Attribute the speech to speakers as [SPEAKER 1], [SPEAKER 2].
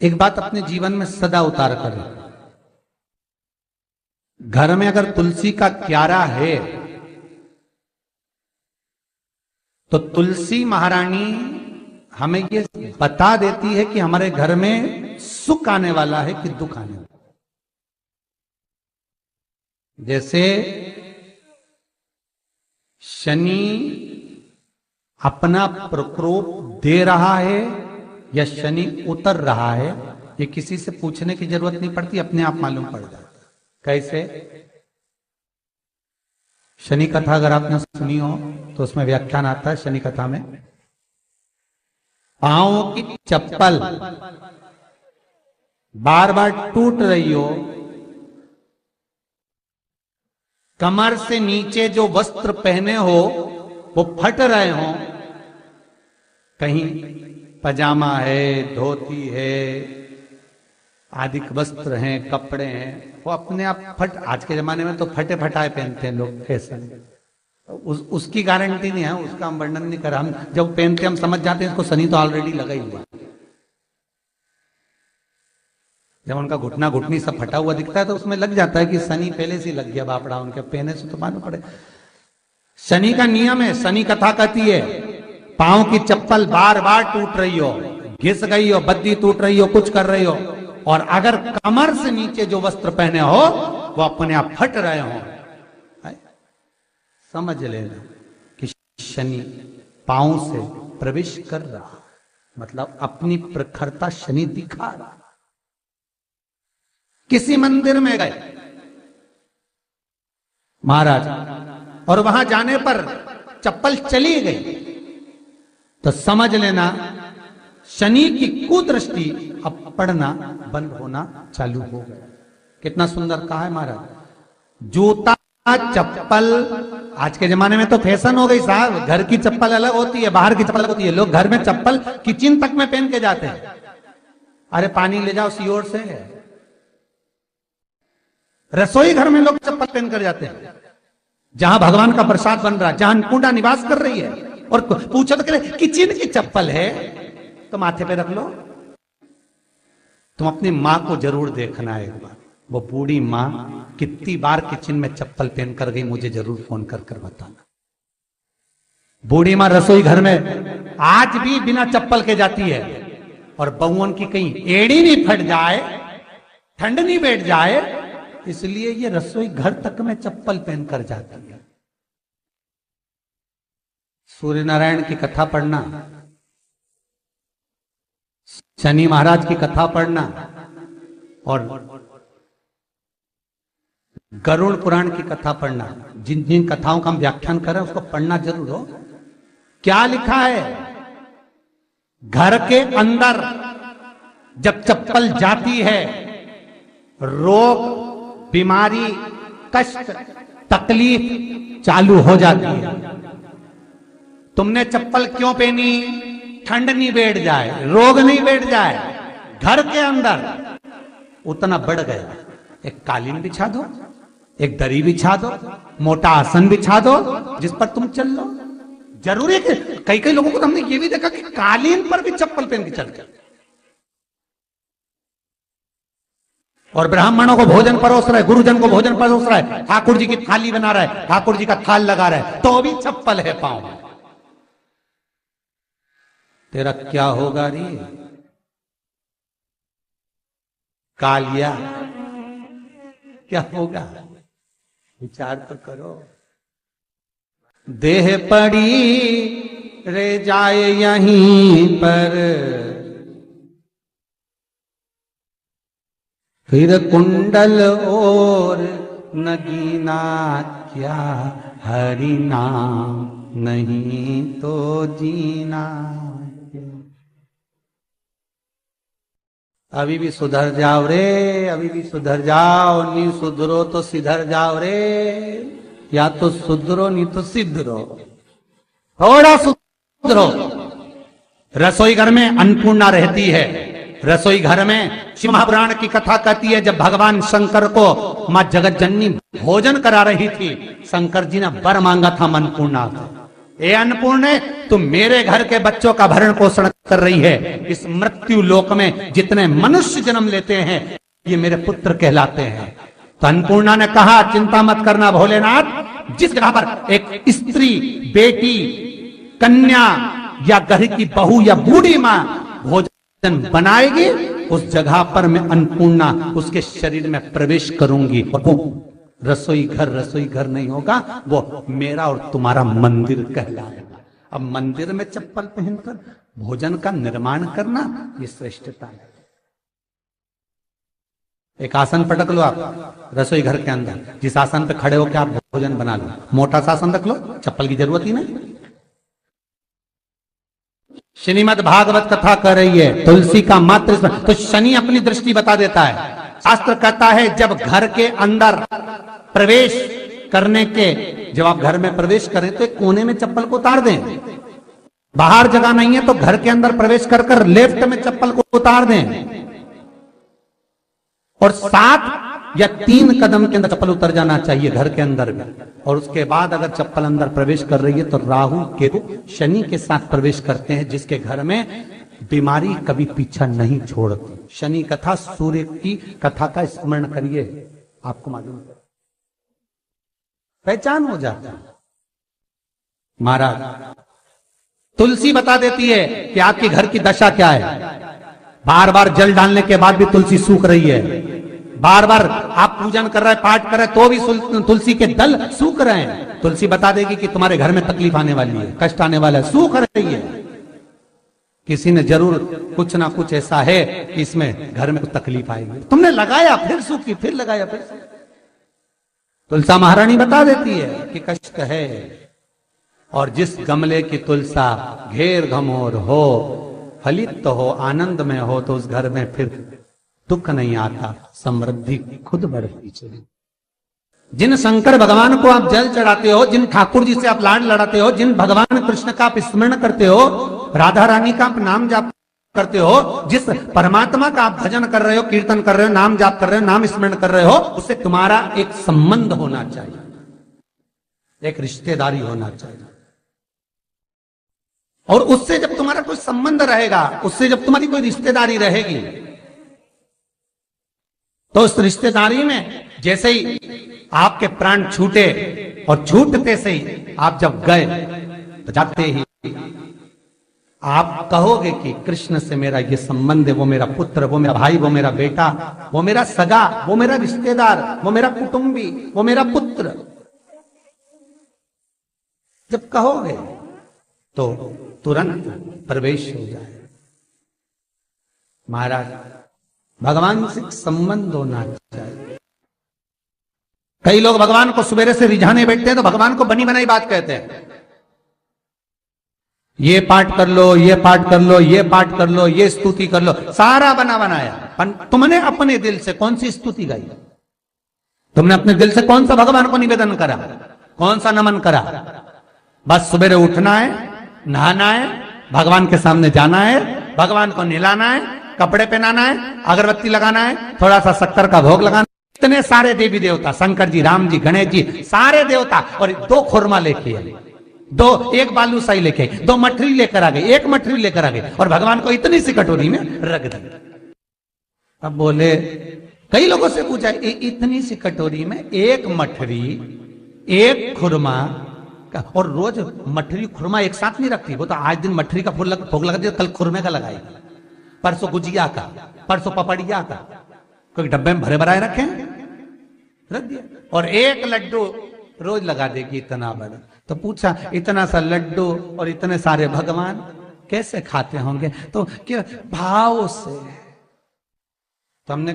[SPEAKER 1] एक बात अपने जीवन में सदा उतार करें, घर में अगर तुलसी का क्यारा है तो तुलसी महारानी हमें ये बता देती है कि हमारे घर में सुख आने वाला है कि दुख आने वाला। जैसे शनि अपना प्रकोप दे रहा है या शनि उतर रहा है, ये किसी से पूछने की जरूरत नहीं पड़ती, अपने आप मालूम पड़ जाता। कैसे? शनि कथा अगर आपने सुनी हो तो उसमें व्याख्यान आता है शनि कथा में, पांव की चप्पल बार बार टूट रही हो, कमर से नीचे जो वस्त्र पहने हो वो फट रहे हो, कहीं पजामा है, धोती है, आदि वस्त्र हैं, कपड़े हैं, वो अपने आप फट। आज के जमाने में तो फटे फटाए पहनते हैं लोग, फैशन। उसकी गारंटी नहीं है, उसका हम वर्णन नहीं कर रहा। हम जब पहनते हम समझ जाते हैं इसको शनि तो ऑलरेडी लगा ही हुआ। जब उनका घुटना घुटनी सब फटा हुआ दिखता है तो उसमें लग जाता है कि शनि पहले से लग गया बापड़ा, उनके पहने से तो मालूम पड़े। शनि का नियम है, शनि कथा कहती है पांव की चप्पल बार बार टूट रही हो, घिस गई हो, बद्दी टूट रही हो, कुछ कर रही हो, और अगर कमर से नीचे जो वस्त्र पहने हो वो अपने आप फट रहे हो, समझ लेना कि शनि पांव से प्रवेश कर रहा, मतलब अपनी प्रखरता शनि दिखा रहा। किसी मंदिर में गए महाराज और वहां जाने पर चप्पल चली गई तो समझ लेना शनि की कुदृष्टि अब पड़ना बंद होना चालू हो गया। कितना सुंदर कहा है महाराज। जूता चप्पल आज के जमाने में तो फैशन हो गई साहब, घर की चप्पल अलग होती है, बाहर की चप्पल अलग होती है। लोग घर में चप्पल किचन तक में पहन के जाते हैं। अरे पानी ले जाओ सीओर से, रसोई घर में लोग चप्पल पहन कर जाते हैं, जहां भगवान का प्रसाद बन रहा है, जहां अन्नपूर्णा निवास कर रही है, और पूछो तो कह किचन की चप्पल है तो माथे पे रख लो। तुम अपनी मां को जरूर देखना है एक बार, वो बूढ़ी मां कितनी बार किचन में चप्पल पहन कर गई, मुझे जरूर फोन कर कर बताना। बूढ़ी मां रसोई घर में आज भी बिना चप्पल के जाती है, और बहुओं की कहीं एड़ी नहीं फट जाए, ठंड नहीं बैठ जाए, इसलिए ये रसोई घर तक में चप्पल पहन कर जाती है। सूर्य नारायण की कथा पढ़ना, शनि महाराज की कथा पढ़ना, और गरुड़ पुराण की कथा पढ़ना, जिन जिन कथाओं का हम व्याख्यान कर रहे हैं उसको पढ़ना जरूर हो। क्या लिखा है? घर के अंदर जब चप्पल जाती है, रोग, बीमारी, कष्ट, तकलीफ चालू हो जाती है। तुमने चप्पल क्यों पहनी? ठंड नहीं बैठ जाए, रोग नहीं बैठ जाए। घर के अंदर उतना बढ़ गया, एक कालीन बिछा दो, एक दरी बिछा दो, मोटा आसन बिछा दो, जिस पर तुम चल लो। जरूरी है कि कई कई लोगों को तो हमने ये भी देखा कि कालीन पर भी चप्पल पहन के चलते, और ब्राह्मणों को भोजन परोस रहा है, गुरुजन को भोजन परोस रहा है, ठाकुर जी की थाली बना रहा है, ठाकुर जी का थाल लगा रहा है, तो भी चप्पल है पांव में। तेरा क्या होगा रे कालिया, क्या होगा? विचार तो करो। देह पड़ी रे जाए यहीं पर, फिर कुंडल और नगीना, क्या हरि नाम नहीं तो जीना। अभी भी सुधर जाओ रे, अभी भी सुधर जाओ, नहीं सुधरो तो सिधर जाओ रे, या तो सुधरो नहीं तो सिद्धरो, थोड़ा सुधरो। रसोई घर में अन्नपूर्णा रहती है, रसोई घर में शिव महापुराण की कथा कहती है जब भगवान शंकर को मां जगत जननी भोजन करा रही थी, शंकर जी ने वर मांगा था अन्नपूर्णा से, ए अन्नपूर्णे, तुम मेरे घर के बच्चों का भरण पोषण कर रही है। इस मृत्यु लोक में जितने मनुष्य जन्म लेते हैं ये मेरे पुत्र कहलाते हैं। तो अन्नपूर्णा ने कहा, चिंता मत करना भोलेनाथ, जिस जगह पर एक स्त्री, बेटी, कन्या या घर की बहू या बूढ़ी मां भोजन बनाएगी, उस जगह पर मैं अन्नपूर्णा उसके शरीर में प्रवेश करूंगी। और वो रसोई घर नहीं होगा, वो मेरा और तुम्हारा मंदिर कहलाएगा। अब मंदिर में चप्पल पहनकर भोजन का निर्माण करना, ये श्रेष्ठता है। एक आसन पटक लो आप रसोई घर के अंदर, जिस आसन पे खड़े होकर आप भोजन बना लो। मोटा सा आसन रख लो, चप्पल की जरूरत ही नहीं। श्रीमद् भागवत कथा कर रही है, तुलसी का मात्र तो शनि अपनी दृष्टि बता देता है। शास्त्र कहता है जब घर के अंदर प्रवेश करने के, जब आप घर में प्रवेश करें तो एक कोने में चप्पल को उतार दें। बाहर जगह नहीं है तो घर के अंदर प्रवेश कर कर लेफ्ट में चप्पल को उतार दें, और 7 या 3 कदम के अंदर चप्पल उतर जाना चाहिए घर के अंदर में। और उसके बाद अगर चप्पल अंदर प्रवेश कर रही है तो राहु केतु शनि के साथ प्रवेश करते हैं, जिसके घर में बीमारी कभी पीछा नहीं छोड़ती। शनि कथा, सूर्य की कथा का स्मरण करिए, आपको मालूम है, पहचान हो जाता है। महाराज तुलसी बता देती है कि आपके घर की दशा क्या है। बार बार जल डालने के बाद भी तुलसी सूख रही है, बार बार आप पूजन कर रहे हैं, पाठ कर रहे हैं, तो भी तुलसी के दल सूख रहे हैं। तुलसी बता देगी कि तुम्हारे घर में तकलीफ आने वाली है, कष्ट आने वाला है, सूख रही है। किसी ने जरूर कुछ ना कुछ ऐसा है कि इसमें घर में कुछ तकलीफ आएगी, तुमने लगाया फिर सूखी, फिर लगाया फिर सूखी। तुलसा महारानी बता देती है कि कष्ट है। और जिस गमले की तुलसा घेर घमोर हो, फलित तो हो, आनंद में हो, तो उस घर में फिर दुख नहीं आता, समृद्धि खुद बढ़ती चली। जिन शंकर भगवान को आप जल चढ़ाते हो, जिन ठाकुर जी से आप लाड लड़ाते हो, जिन भगवान कृष्ण का आप स्मरण करते हो, राधा रानी का आप नाम जाप करते हो, जिस परमात्मा का आप भजन कर रहे हो, कीर्तन कर रहे हो, नाम जाप कर रहे हो, नाम स्मरण कर रहे हो, उससे तुम्हारा एक संबंध होना चाहिए, एक रिश्तेदारी होना चाहिए। और उससे जब तुम्हारा कोई संबंध रहेगा, उससे जब तुम्हारी कोई रिश्तेदारी रहेगी, तो उस रिश्तेदारी में जैसे ही आपके प्राण छूटे, और छूटते से ही आप जब गए तो जाते ही आप कहोगे कि कृष्ण से मेरा ये संबंध है, वो मेरा पुत्र, वो मेरा भाई, वो मेरा बेटा, वो मेरा सगा, वो मेरा रिश्तेदार, वो मेरा कुटुंबी, वो मेरा पुत्र। जब कहोगे तो तुरंत प्रवेश हो जाए। महाराज भगवान से संबंध होना चाहिए। कई लोग भगवान को सवेरे से रिझाने बैठते हैं तो भगवान को बनी बनाई बात कहते हैं, ये पाठ कर लो, ये पाठ कर लो, ये पाठ कर लो, ये स्तुति कर लो, सारा बना बनाया। तुमने अपने दिल से कौन सी स्तुति गाई? तुमने अपने दिल से कौन सा भगवान को निवेदन करा, कौन सा नमन करा? बस सवेरे उठना है, नहाना है, भगवान के सामने जाना है, भगवान को नहलाना है, कपड़े पहनाना है, अगरबत्ती लगाना है, थोड़ा सा शक्कर का भोग लगाना। इतने सारे देवी देवता, शंकर जी, राम जी, गणेश जी, सारे देवता, और 2 खुरमा लेके आए, 1 बालूशाही लेके आई, 2 मठरी लेकर आ गए, 1 मठरी लेकर आ गए, और भगवान को इतनी सी कटोरी में रख दी। अब बोले, कई लोगों से पूछा, इतनी सी कटोरी में 1 मठरी, 1 खुरमा, और रोज मठरी खुरमा एक साथ नहीं रखती। वो तो आज दिन मठरी का भोग लगा दिया, कल खुरमे का लगाएगी, परसों गुजिया का, परसों पपड़िया का, कोई डब्बे में भरे भराए रखे, रख दिया। और 1 लड्डू रोज लगा देगी, इतना बड़ा। तो पूछा, इतना सा लड्डू और इतने सारे भगवान कैसे खाते होंगे? तो क्या भाव से। तो हमने